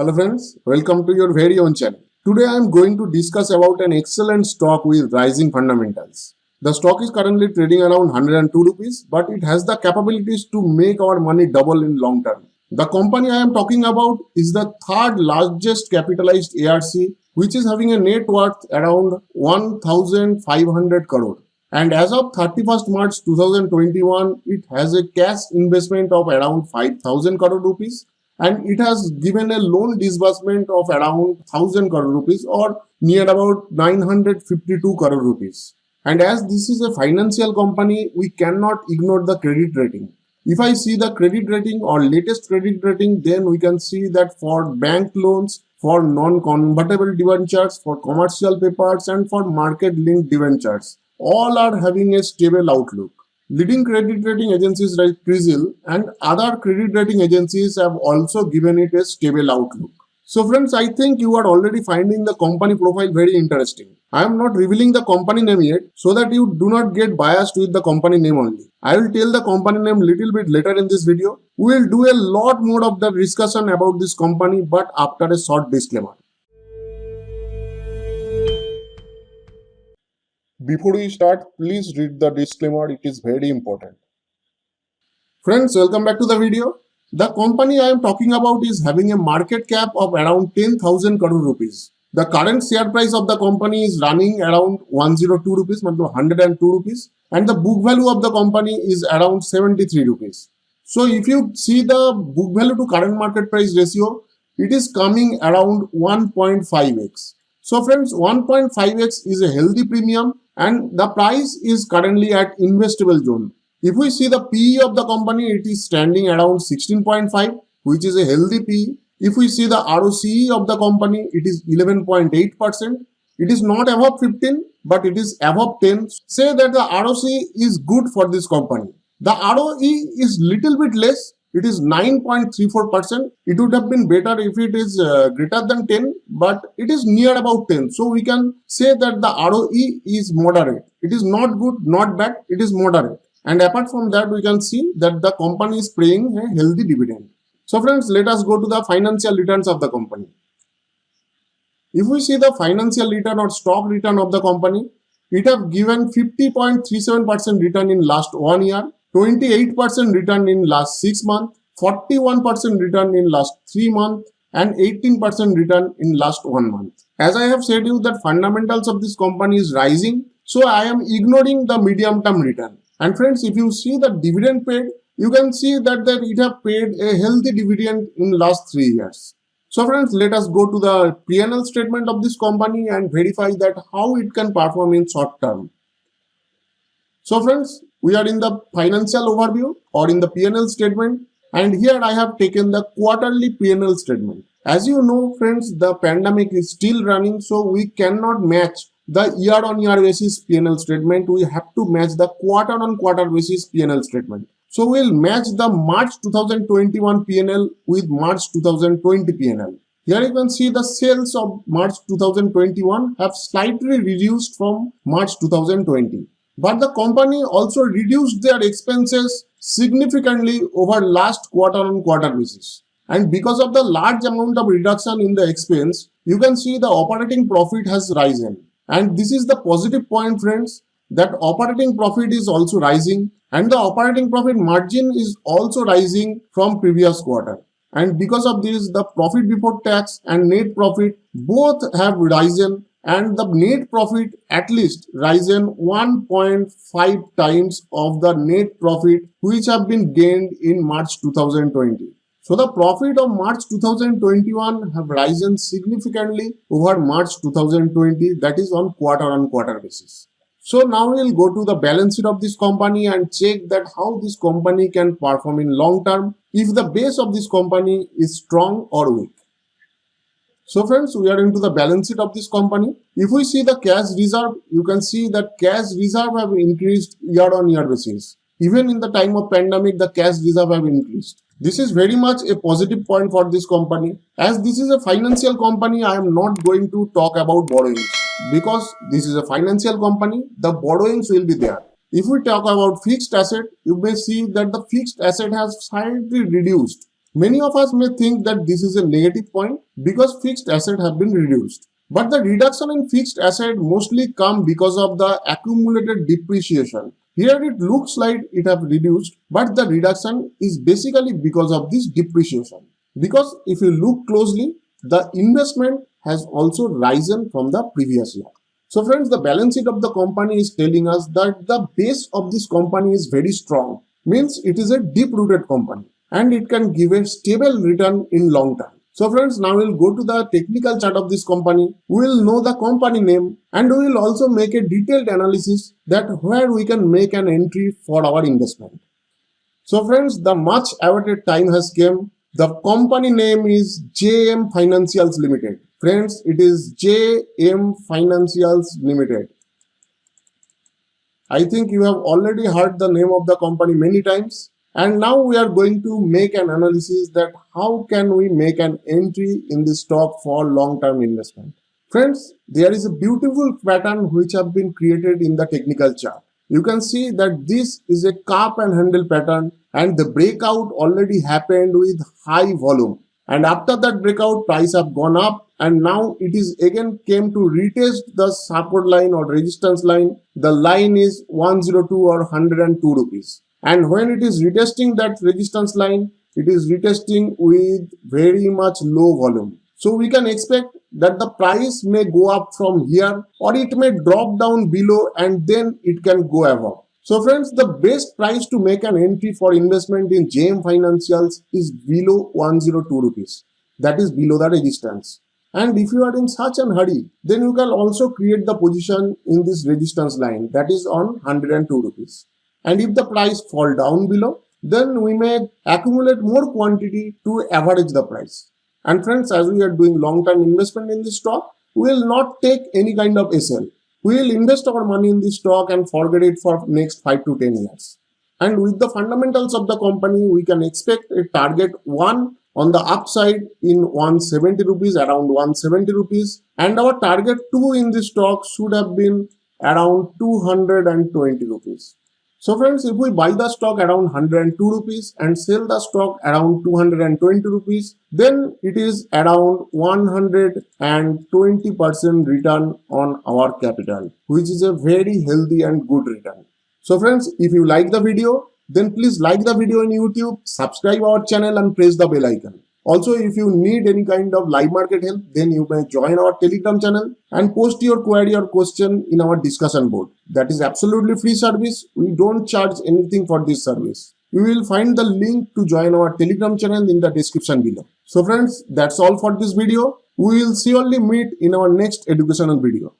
Hello friends, welcome to your very own channel. Today I am going to discuss about an excellent stock with rising fundamentals. The stock is currently trading around 102 rupees, but it has the capabilities to make our money double in long term. The company I am talking about is the third largest capitalized ARC, which is having a net worth around 1500 crore. And as of 31st March 2021, it has a cash investment of around 5000 crore rupees, and it has given a loan disbursement of around 1000 crore rupees or near about 952 crore rupees. And as this is a financial company, we cannot ignore the credit rating. If I see the credit rating or latest credit rating, then we can see that for bank loans, for non-convertible debentures, for commercial papers, and for market-linked debentures, all are having a stable outlook. Leading credit rating agencies like CRISIL and other credit rating agencies have also given it a stable outlook. So friends, I think you are already finding the company profile very interesting. I am not revealing the company name yet so that you do not get biased with the company name only. I will tell the company name little bit later in this video. We will do a lot more of the discussion about this company, but after a short disclaimer. Before we start, please read the disclaimer, it is very important. Friends, welcome back to the video. The company I am talking about is having a market cap of around 10,000 crore rupees. The current share price of the company is running around 102 rupees, 102 rupees, and the book value of the company is around 73 rupees. So if you see the book value to current market price ratio, it is coming around 1.5x. So friends, 1.5x is a healthy premium and the price is currently at investable zone. If we see the PE of the company, it is standing around 16.5, which is a healthy PE. If we see the ROCE of the company, it is 11.8%. It is not above 15, but it is above 10. Say that the ROCE is good for this company. The ROE is little bit less. It is 9.34%. It would have been better if it is greater than 10, but it is near about 10. So we can say that the ROE is moderate. It is not good, not bad. It is moderate. And apart from that, we can see that the company is paying a healthy dividend. So friends, let us go to the financial returns of the company. If we see the financial return or stock return of the company, it have given 50.37% return in last 1 year, 28% return in last 6 months, 41% return in last 3 months, and 18% return in last 1 month. As I have said you that fundamentals of this company is rising, so I am ignoring the medium term return. And friends, if you see the dividend paid, you can see that it have paid a healthy dividend in last 3 years. So friends, let us go to the P&L statement of this company and verify that how it can perform in short term. So friends, we are in the financial overview or in the P&L statement, and here I have taken the quarterly P&L statement. As you know friends, the pandemic is still running, so we cannot match the year-on-year basis P&L statement. We have to match the quarter-on-quarter basis P&L statement. So we'll match the March 2021 P&L with March 2020 P&L. Here you can see the sales of March 2021 have slightly reduced from March 2020. But the company also reduced their expenses significantly over last quarter-on-quarter basis. And because of the large amount of reduction in the expense, you can see the operating profit has risen. And this is the positive point friends, that operating profit is also rising and the operating profit margin is also rising from previous quarter. And because of this, the profit before tax and net profit both have risen, and the net profit at least risen 1.5 times of the net profit which have been gained in March 2020. So the profit of March 2021 have risen significantly over March 2020, that is on quarter basis. So now we'll go to the balance sheet of this company and check that how this company can perform in long term if the base of this company is strong or weak. So friends, we are into the balance sheet of this company. If we see the cash reserve, you can see that cash reserve have increased year-on-year basis. Even in the time of pandemic, the cash reserve have increased. This is very much a positive point for this company. As this is a financial company, I am not going to talk about borrowings. Because this is a financial company, the borrowings will be there. If we talk about fixed asset, you may see that the fixed asset has slightly reduced. Many of us may think that this is a negative point because fixed assets have been reduced. But the reduction in fixed asset mostly come because of the accumulated depreciation. Here it looks like it have reduced, but the reduction is basically because of this depreciation. Because if you look closely, the investment has also risen from the previous year. So friends, the balance sheet of the company is telling us that the base of this company is very strong. Means it is a deep-rooted company and it can give a stable return in long term. So friends, now we'll go to the technical chart of this company. We will know the company name and we will also make a detailed analysis that where we can make an entry for our investment. So friends, the much awaited time has come. The company name is JM Financials Limited. Friends, it is JM Financials Limited. I think you have already heard the name of the company many times. And now we are going to make an analysis that how can we make an entry in the stock for long-term investment. Friends, there is a beautiful pattern which have been created in the technical chart. You can see that this is a cup and handle pattern and the breakout already happened with high volume. And after that breakout, price have gone up and now it is again came to retest the support line or resistance line. The line is 102 or 102 rupees. And when it is retesting that resistance line, it is retesting with very much low volume. So we can expect that the price may go up from here or it may drop down below and then it can go above. So friends, the best price to make an entry for investment in JM Financials is below 102 rupees. That is below the resistance. And if you are in such a hurry, then you can also create the position in this resistance line that is on 102 rupees. And if the price fall down below, then we may accumulate more quantity to average the price. And friends, as we are doing long-term investment in this stock, we will not take any kind of SL. We will invest our money in this stock and forget it for next 5 to 10 years. And with the fundamentals of the company, we can expect a target 1 on the upside in 170 rupees, around 170 rupees. And our target 2 in this stock should have been around 220 rupees. So friends, if we buy the stock around 102 rupees and sell the stock around 220 rupees, then it is around 120% return on our capital, which is a very healthy and good return. So friends, if you like the video, then please like the video on YouTube, subscribe our channel and press the bell icon. Also, if you need any kind of live market help, then you may join our Telegram channel and post your query or question in our discussion board. That is absolutely free service. We don't charge anything for this service. You will find the link to join our Telegram channel in the description below. So friends, that's all for this video. We will surely meet in our next educational video.